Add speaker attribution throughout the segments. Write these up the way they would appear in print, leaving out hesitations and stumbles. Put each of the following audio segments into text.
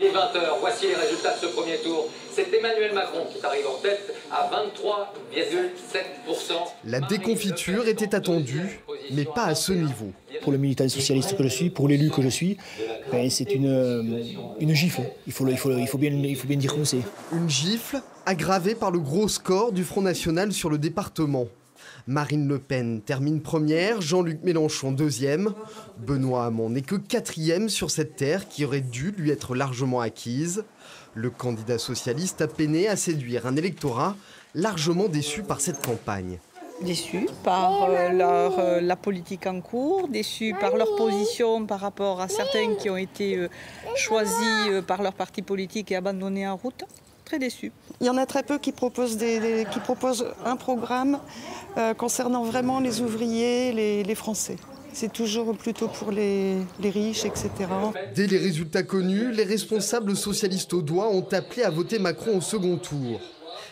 Speaker 1: Il est 20 h, voici les résultats de ce premier tour. C'est Emmanuel Macron qui arrive en tête à 23,7%.
Speaker 2: La déconfiture était attendue, mais pas à ce niveau.
Speaker 3: Pour le militant socialiste que je suis, pour l'élu que je suis, c'est une gifle. Il faut bien dire comme c'est.
Speaker 2: Une gifle aggravée par le gros score du Front National sur le département. Marine Le Pen termine première, Jean-Luc Mélenchon deuxième. Benoît Hamon n'est que quatrième sur cette terre qui aurait dû lui être largement acquise. Le candidat socialiste a peiné à séduire un électorat largement déçu par cette campagne.
Speaker 4: Déçus par la politique en cours, déçus par leur position par rapport à certains qui ont été choisis par leur parti politique et abandonnés en route. Très déçus.
Speaker 5: Il y en a très peu qui proposent un programme concernant vraiment les ouvriers, les Français. C'est toujours plutôt pour les riches, etc.
Speaker 2: Dès les résultats connus, les responsables socialistes audois ont appelé à voter Macron au second tour.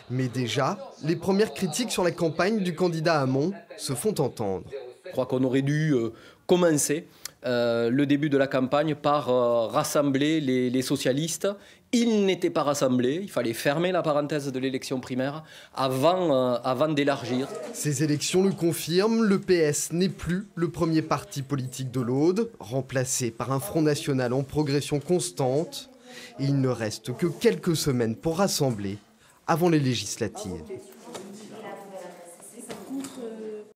Speaker 2: Mais déjà, les premières critiques sur la campagne du candidat Hamon se font entendre.
Speaker 6: Je crois qu'on aurait dû commencer le début de la campagne par rassembler les socialistes. Ils n'étaient pas rassemblés, il fallait fermer la parenthèse de l'élection primaire avant d'élargir.
Speaker 2: Ces élections le confirment, le PS n'est plus le premier parti politique de l'Aude, remplacé par un Front National en progression constante. Et il ne reste que quelques semaines pour rassembler avant les législatives.